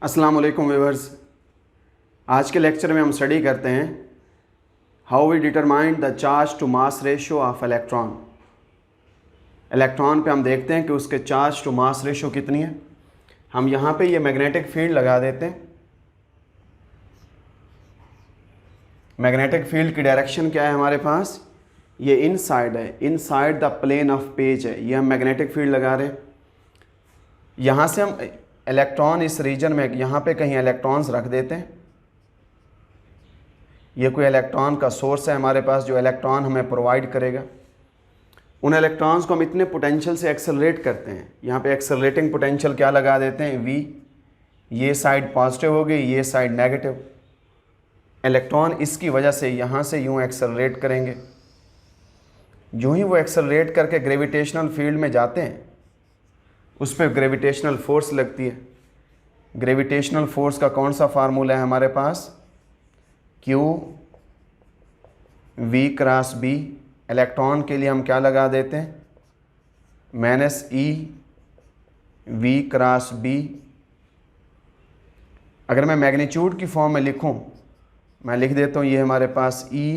अस्सलाम वालेकुम व्यूअर्स। आज के लेक्चर में हम स्टडी करते हैं how we determine the charge to mass ratio of electron. Electron पे हम देखते हैं कि उसके चार्ज टू मास रेशियो कितनी है। हम यहाँ पे ये मैग्नेटिक फील्ड लगा देते हैं। मैग्नेटिक फील्ड की डायरेक्शन क्या है हमारे पास, ये इनसाइड है, inside the plane of page है। ये हम मैग्नेटिक फील्ड लगा रहे हैं। यहाँ से हम इलेक्ट्रॉन इस रीजन में यहाँ पे कहीं इलेक्ट्रॉन्स रख देते हैं। ये कोई इलेक्ट्रॉन का सोर्स है हमारे पास जो इलेक्ट्रॉन हमें प्रोवाइड करेगा। उन इलेक्ट्रॉन्स को हम इतने पोटेंशियल से एक्सेलरेट करते हैं। यहाँ पे एक्सेलरेटिंग पोटेंशियल क्या लगा देते हैं, V। ये साइड पॉजिटिव हो गई, ये साइड नेगेटिव। इलेक्ट्रॉन इसकी वजह से यहाँ से यूँ एक्सेलरेट करेंगे। यूँ ही वो एक्सेलरेट करके ग्रेविटेशनल फील्ड में जाते हैं, उस पर ग्रेविटेशनल फोर्स लगती है। ग्रेविटेशनल फोर्स का कौन सा फार्मूला है हमारे पास, Q V cross B। Electron के लिए हम क्या लगा देते हैं, -E V क्रॉस B। अगर मैं मैग्नीट्यूड की फॉर्म में लिखूं, मैं लिख देता हूँ ये हमारे पास E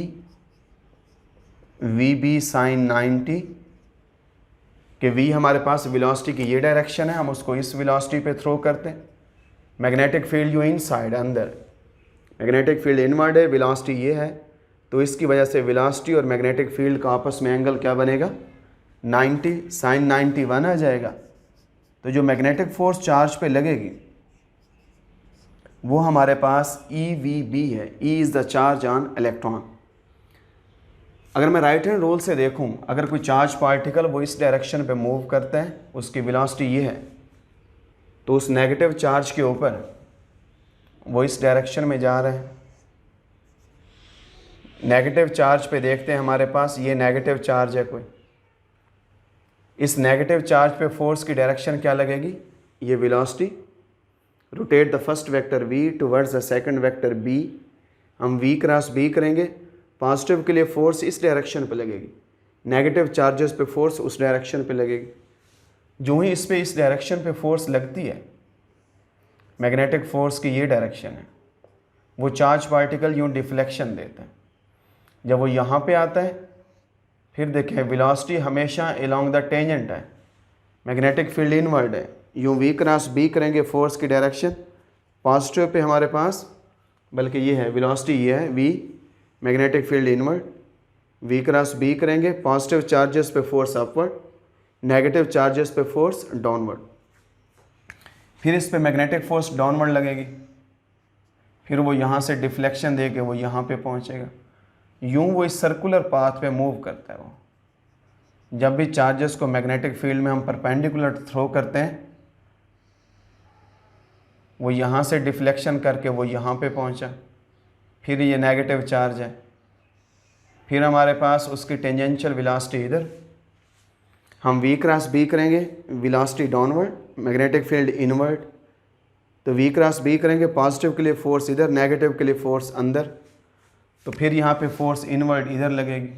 VB sin 90 कि V हमारे पास वेलोसिटी की ये डायरेक्शन है, हम उसको इस वेलोसिटी पे थ्रो करते हैं। मैग्नेटिक फील्ड जो इनसाइड अंदर, मैग्नेटिक फील्ड इनवर्ड है, वेलोसिटी ये है, तो इसकी वजह से वेलोसिटी और मैग्नेटिक फील्ड का आपस में एंगल क्या बनेगा, 90 sin 91 आ जाएगा। तो जो मैग्नेटिक फोर्स चार्ज पे लगेगी वो हमारे पास EVB है। E is the charge on electron. अगर मैं राइट हैंड रूल से देखूं, अगर कोई चार्ज पार्टिकल वो इस डायरेक्शन पे मूव करता है, उसकी वेलोसिटी ये है, तो उस नेगेटिव चार्ज के ऊपर वो इस डायरेक्शन में जा रहा है। नेगेटिव चार्ज पे देखते हैं हमारे पास ये नेगेटिव चार्ज है कोई। इस नेगेटिव चार्ज पे फोर्स की डायरेक्शन क्या लगेगी, ये velocity. Rotate the first vector V towards the second vector B। हम V क्रॉस B करेंगे। पॉजिटिव के लिए फोर्स इस डायरेक्शन पे लगेगी, नेगेटिव चार्जेस पे फोर्स उस डायरेक्शन पे लगेगी। जो ही इस पे इस डायरेक्शन पे फोर्स लगती है, मैग्नेटिक फोर्स की ये डायरेक्शन है, वो चार्ज पार्टिकल यूँ डिफ्लेक्शन देता है। जब वो यहाँ पे आता है, फिर देखें वेलोसिटी हमेशा अलोंग द टेंजेंट है, मैग्नेटिक फील्ड इनवर्ड है। यूँ V क्रॉस B करेंगे, फोर्स की डायरेक्शन पॉजिटिव पे हमारे पास, बल्कि ये है वेलोसिटी, ये है V, magnetic field inward. V cross B करेंगे, पॉजिटिव चार्जेस पे फोर्स अपवर्ड, नेगेटिव चार्जेस पे फोर्स डाउनवर्ड। फिर इस पे मैग्नेटिक फोर्स डाउनवर्ड लगेगी, फिर वो यहाँ से डिफ्लेक्शन दे के वो यहाँ पे पहुँचेगा। यूँ वो इस सर्कुलर पाथ पे मूव करता है। वो जब भी चार्जेस को मैग्नेटिक फील्ड में हम परपेंडिकुलर थ्रो करते हैं, वो यहाँ से डिफ्लेक्शन करके वो यहाँ पे पहुँचा, फिर ये नेगेटिव चार्ज है, फिर हमारे पास उसकी टेंजेंशियल वेलोसिटी इधर। हम V क्रॉस B करेंगे, velocity downward, magnetic field inward. तो V क्रॉस B करेंगे, पॉजिटिव के लिए फोर्स इधर, नेगेटिव के लिए फोर्स अंदर, तो फिर यहाँ पे फोर्स इनवर्ड इधर लगेगी।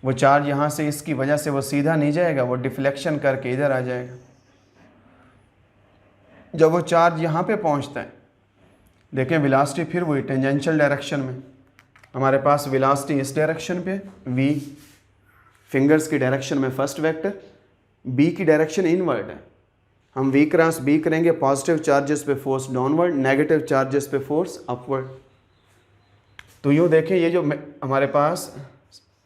वो चार्ज यहाँ से इसकी वजह से वो सीधा नहीं जाएगा, वो डिफ्लेक्शन करके इधर आ जाएगा। जब वो चार्ज यहाँ पे पहुँचता है, देखें वेलोसिटी फिर वही टेंजेंशियल डायरेक्शन में, हमारे पास वेलोसिटी इस डायरेक्शन पे V, फिंगर्स की डायरेक्शन में फर्स्ट वेक्टर, B की डायरेक्शन इनवर्ड है। हम V क्रॉस B करेंगे, पॉजिटिव चार्जेस पे फोर्स डाउनवर्ड, नेगेटिव चार्जेस पे फोर्स अपवर्ड। तो यूँ देखें ये जो हमारे पास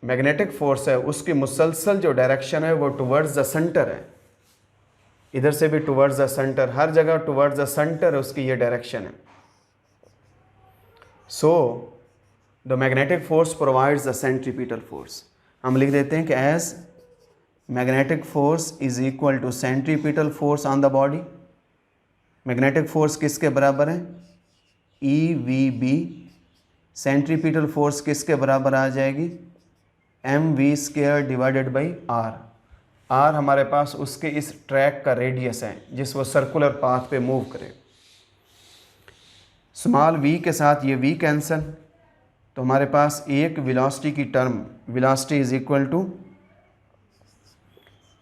मैग्नेटिक फोर्स है, उसकी मुसलसल जो डायरेक्शन है वो टुवर्ड्स द सेंटर है। इधर से भी टुवर्ड्स द सेंटर, हर जगह टुवर्ड्स द सेंटर उसकी ये डायरेक्शन है। So the magnetic force provides the centripetal force. हम लिख देते हैं कि as magnetic force is equal to centripetal force on the body. Magnetic force किसके बराबर है, EVB। सेंट्रीपिटल फोर्स किसके बराबर आ जाएगी, mv² divided by r। r हमारे पास उसके इस ट्रैक का रेडियस है जिस वो सर्कुलर पाथ पे मूव करे। स्मॉल v के साथ ये v कैंसल, तो हमारे पास एक वेलोसिटी की term, velocity is equal to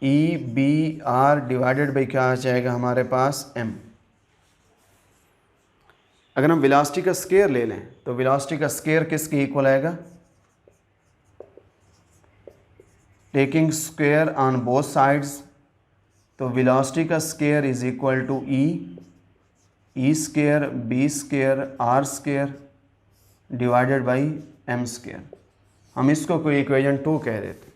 EBR divided by क्या आ जाएगा हमारे पास m। अगर हम वेलोसिटी का स्केयर ले लें तो वेलोसिटी का स्केयर किसके इक्वल आएगा, taking square on both sides, तो वेलोसिटी का square is equal to E square B square R square divided by M square. हम इसको कोई इक्वेशन 2 कह देते।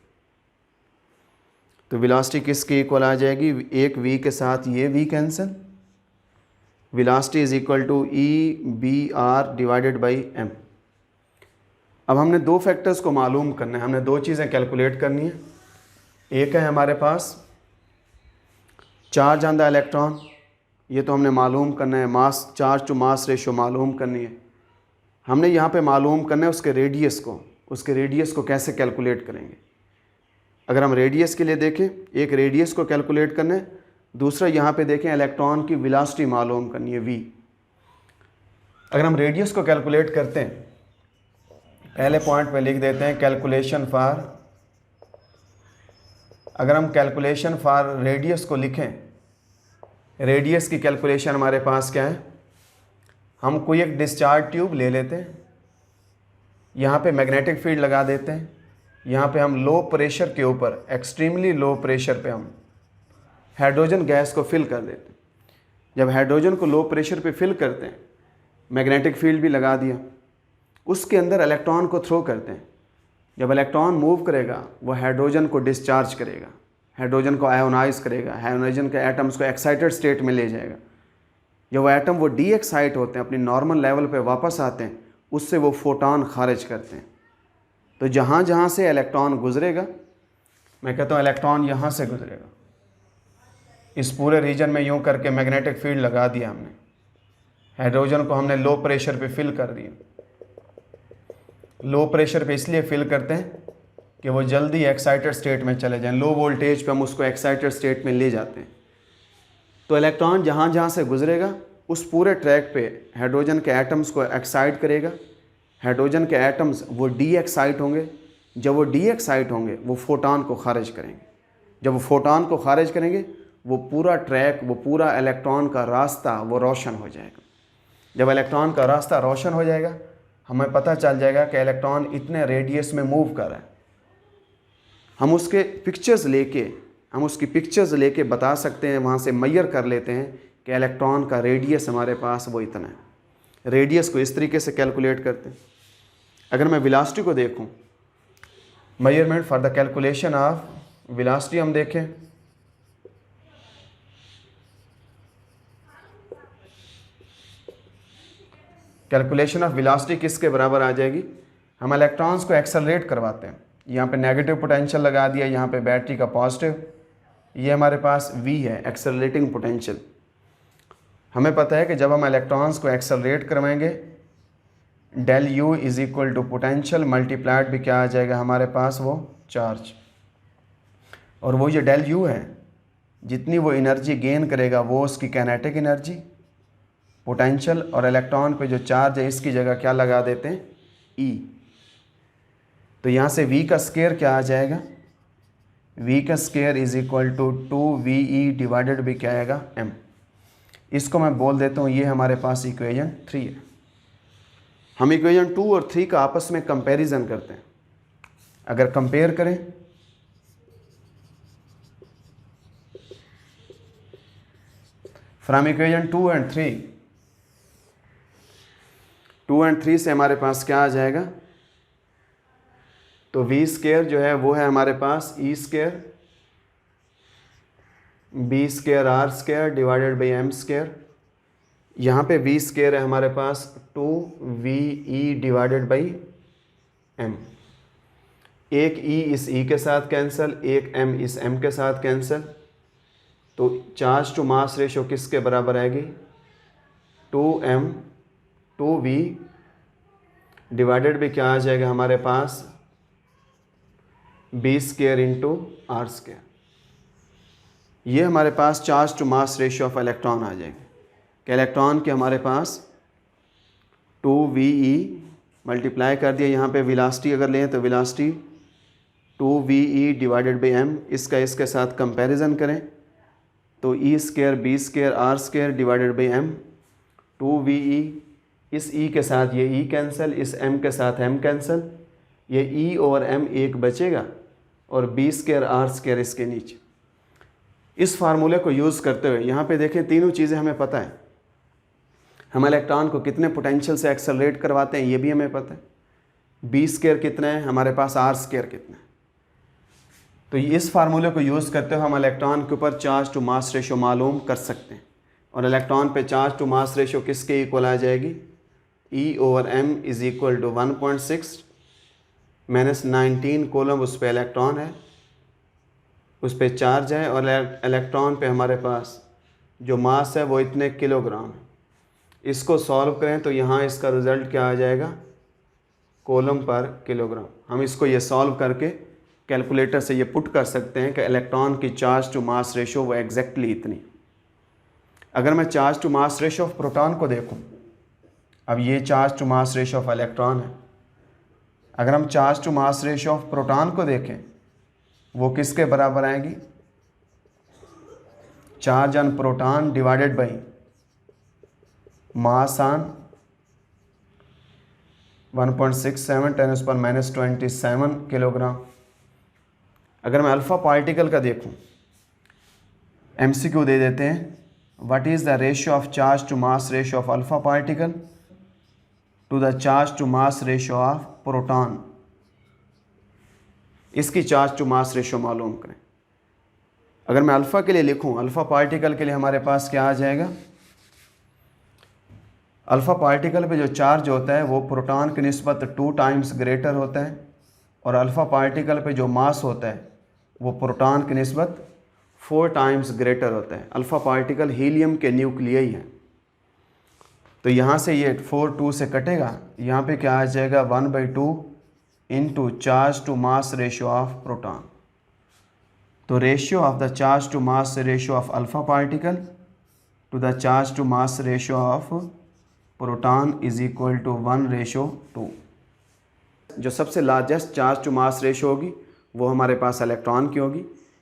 तो वेलोसिटी किसके इक्वल आ जाएगी, एक v के साथ ये v cancel, velocity is equal to E B R divided by M. अब हमने दो फैक्टर्स को मालूम करना है, हमने दो चीज़ें कैलकुलेट करनी है। एक है हमारे पास चार्ज ऑन द इलेक्ट्रॉन, ये तो हमने मालूम करना है, mass charge to mass ratio मालूम करनी है। हमने यहाँ पे मालूम करना है उसके रेडियस को, उसके रेडियस को कैसे कैलकुलेट करेंगे। अगर हम रेडियस के लिए देखें, एक रेडियस को कैलकुलेट करना है, दूसरा यहाँ पे देखें इलेक्ट्रॉन की वेलोसिटी मालूम करनी है v। अगर हम रेडियस को कैलकुलेट करते हैं, पहले पॉइंट पे लिख देते हैं कैलकुलेशन फॉर, अगर हम कैलकुलेशन फॉर रेडियस को लिखें, रेडियस की कैलकुलेशन हमारे पास क्या है, हम कोई एक डिस्चार्ज ट्यूब ले लेते हैं, यहाँ पे मैग्नेटिक फील्ड लगा देते हैं, यहाँ पे हम लो प्रेशर के ऊपर, एक्सट्रीमली लो प्रेशर पे हम हाइड्रोजन गैस को फिल कर देते हैं। जब हाइड्रोजन को लो प्रेशर पे फिल करते हैं, मैग्नेटिक फील्ड भी लगा दिया, उसके अंदर इलेक्ट्रॉन को थ्रो करते हैं। जब इलेक्ट्रॉन मूव करेगा वो हाइड्रोजन को डिस्चार्ज करेगा, हाइड्रोजन को आयोनाइज करेगा, हाइड्रोजन के एटम्स को एक्साइटेड स्टेट में ले जाएगा। जब वो एटम वो डी एक्साइट होते हैं, अपनी नॉर्मल लेवल पे वापस आते हैं, उससे वो फोटॉन खारिज करते हैं। तो जहाँ जहाँ से इलेक्ट्रॉन गुजरेगा, मैं कहता हूँ इलेक्ट्रॉन यहाँ से गुजरेगा, इस पूरे रीजन में यूँ करके मैग्नेटिक फील्ड लगा दिया हमने, हाइड्रोजन को हमने लो प्रेशर पे फिल कर दिया। लो प्रेशर पे इसलिए फिल करते हैं कि वो जल्दी एक्साइटेड स्टेट में चले जाएं, लो वोल्टेज पे हम उसको एक्साइटेड स्टेट में ले जाते हैं। तो इलेक्ट्रॉन जहाँ जहाँ से गुजरेगा उस पूरे ट्रैक पे हाइड्रोजन के एटम्स को एक्साइट करेगा, हाइड्रोजन के एटम्स वो डी एक्साइट होंगे, जब वो डी एक्साइट होंगे वो फोटॉन को खारिज करेंगे, जब वो फोटॉन को खारिज करेंगे वो पूरा ट्रैक, वो पूरा इलेक्ट्रॉन का रास्ता वो रोशन हो जाएगा। जब इलेक्ट्रॉन का रास्ता रोशन हो जाएगा, हमें पता चल जाएगा कि इलेक्ट्रॉन इतने रेडियस में मूव कर रहा है। हम उसके पिक्चर्स लेके, हम उसकी पिक्चर्स लेके बता सकते हैं, वहाँ से मेजर कर लेते हैं कि इलेक्ट्रॉन का रेडियस हमारे पास वो इतना है। रेडियस को इस तरीके से कैलकुलेट करते हैं। अगर मैं वेलोसिटी को देखूं, measurement for the calculation of velocity हम देखें, कैलकुलेशन ऑफ वेलोसिटी किसके बराबर आ जाएगी, हम इलेक्ट्रॉन्स को एक्सेलरेट करवाते हैं। यहाँ पे नेगेटिव पोटेंशियल लगा दिया, यहाँ पे बैटरी का पॉजिटिव, ये हमारे पास v है, एक्सेलरेटिंग पोटेंशियल। हमें पता है कि जब हम इलेक्ट्रॉन्स को एक्सेलरेट करवाएंगे, del u is equal to potential multiplied भी क्या आ जाएगा हमारे पास, वो चार्ज। और वो जो डेल u है, जितनी वो एनर्जी गेन करेगा वो उसकी काइनेटिक एनर्जी, पोटेंशियल, और इलेक्ट्रॉन पे जो चार्ज है इसकी जगह क्या लगा देते हैं, e। तो यहाँ से v का स्केयर क्या आ जाएगा, v का square is equal to 2ve divided भी क्या आएगा, m। इसको मैं बोल देता हूँ, ये हमारे पास इक्वेशन 3 है। हम इक्वेशन 2 और 3 का आपस में कंपैरिजन करते हैं। अगर कंपेयर करें, फ्रॉम इक्वेशन 2 एंड 3, 2 एंड 3 से हमारे पास क्या आ जाएगा, तो v स्केयर जो है वो है हमारे पास e square b square r square divided by m square. यहाँ पे v स्केयर है हमारे पास 2ve डिवाइडेड बाई m। एक e इस e के साथ कैंसिल, एक m इस m के साथ कैंसिल। तो चार्ज टू मास रेशो किसके बराबर आएगी, 2m 2v डिवाइडेड भी क्या आ जाएगा हमारे पास, b square into r square. ये हमारे पास charge to mass ratio of electron आ जाएंगे कि इलेक्ट्रॉन के हमारे पास 2ve मल्टीप्लाई कर दिया, यहाँ पे वेलोसिटी अगर लें तो velocity 2ve divided by m, इसका इसके साथ कंपैरिजन करें तो e square b square r square divided by m, 2ve इस E के साथ ये E कैंसिल, इस M के साथ M कैंसिल, ये E और M एक बचेगा और B स्क्वायर R स्क्वायर इसके नीचे। इस फार्मूले को यूज़ करते हुए यहाँ पे देखें तीनों चीज़ें हमें पता है। हम इलेक्ट्रॉन को कितने पोटेंशियल से एक्सेलरेट करवाते हैं ये भी हमें पता है। B स्क्वायर कितना है, हमारे पास R स्क्वायर कितना है। तो इस फार्मूले को यूज़ करते हुए हम इलेक्ट्रॉन के ऊपर चार्ज टू मास रेशो मालूम कर सकते हैं। और इलेक्ट्रॉन पे चार्ज टू मास रेशो किसके इक्वल आ जाएगी, E/m is equal to 1.6 minus 19 coulomb उस पर इलेक्ट्रॉन है, उस पर चार्ज है, और इलेक्ट्रॉन पे हमारे पास जो मास है वो इतने किलोग्राम है। इसको सॉल्व करें तो यहाँ इसका रिज़ल्ट क्या आ जाएगा, कोलम पर किलोग्राम। हम इसको ये सॉल्व करके कैलकुलेटर से ये पुट कर सकते हैं कि इलेक्ट्रॉन की चार्ज टू मास रेशो वो एग्जैक्टली इतनी। अगर मैं charge to mass ratio of proton को देखूं, अब ये charge to mass ratio of electron है। अगर हम charge to mass ratio of proton को देखें वो किसके बराबर आएगी, charge on proton divided by mass on 1.67 10⁻⁻27 kilogram. अगर मैं अल्फ़ा पार्टिकल का देखूं, MCQ दे देते हैं, what is the ratio of charge to mass ratio of alpha particle to the charge to mass ratio of proton. इसकी charge to mass ratio मालूम करें। अगर मैं अल्फ़ा के लिए लिखूं, अल्फ़ा पार्टिकल के लिए हमारे पास क्या आ जाएगा, अल्फ़ा पार्टिकल पे जो चार्ज होता है वो प्रोटॉन की निस्बत 2 टाइम्स ग्रेटर होता है, और अल्फ़ा पार्टिकल पे जो मास होता है वो प्रोटॉन की निस्बत 4 टाइम्स ग्रेटर होता है। अल्फ़ा पार्टिकल हीलियम के न्यूक्लियई है। तो यहाँ से ये 4 2 से कटेगा, यहाँ पे क्या आ जाएगा 1/2 into charge to mass ratio of proton. तो ratio of the charge to mass ratio of alpha particle to the charge to mass ratio of proton is equal to 1:2। जो सबसे largest charge to mass ratio होगी वो हमारे पास electron की होगी,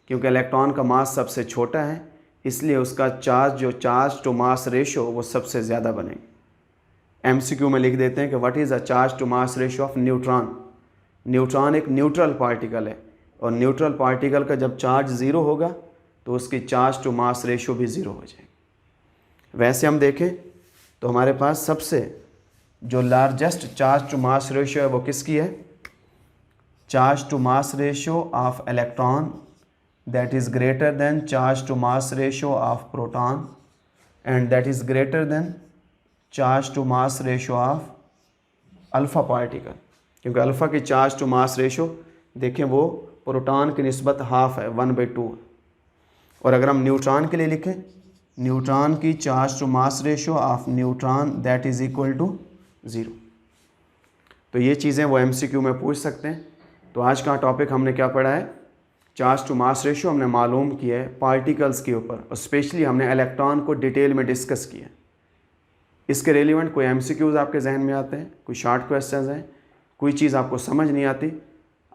क्योंकि electron का मास सबसे छोटा है, इसलिए उसका चार्ज टू मास रेशियो वो सबसे ज़्यादा बनेगी। MCQ में लिख देते हैं कि what is the charge to mass ratio of neutron. Neutron एक न्यूट्रल पार्टिकल है, और न्यूट्रल पार्टिकल का जब चार्ज ज़ीरो होगा तो उसकी चार्ज टू मास रेशियो भी ज़ीरो हो जाएगी। वैसे हम देखें तो हमारे पास सबसे जो largest charge to mass ratio है वो किसकी है, charge to mass ratio of electron that is greater than charge to mass ratio of proton and that is greater than charge to mass ratio of alpha particle। क्योंकि alpha की charge to mass ratio देखें वो proton की निस्बत half है, 1/2 है। और अगर हम न्यूट्रॉन के लिए लिखें, न्यूट्रॉन की charge to mass ratio of neutron that is equal to 0। तो ये चीज़ें वो MCQ में पूछ सकते हैं। तो आज का टॉपिक हमने क्या पढ़ा है, चार्ज टू मास रेशियो हमने मालूम किया है पार्टिकल्स के ऊपर, और स्पेशली हमने इलेक्ट्रॉन को डिटेल में डिस्कस किया। इसके रेलिवेंट कोई MCQs आपके जहन में आते हैं, कोई शॉर्ट क्वेश्चंस हैं, कोई चीज़ आपको समझ नहीं आती,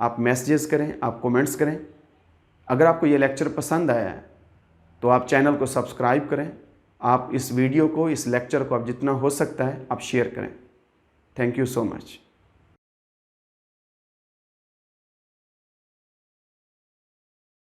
आप मैसेजेस करें, आप कमेंट्स करें। अगर आपको ये लेक्चर पसंद आया है तो आप चैनल को सब्सक्राइब करें, आप इस वीडियो को, इस लेक्चर को आप जितना हो सकता है आप शेयर करें। Thank you so much.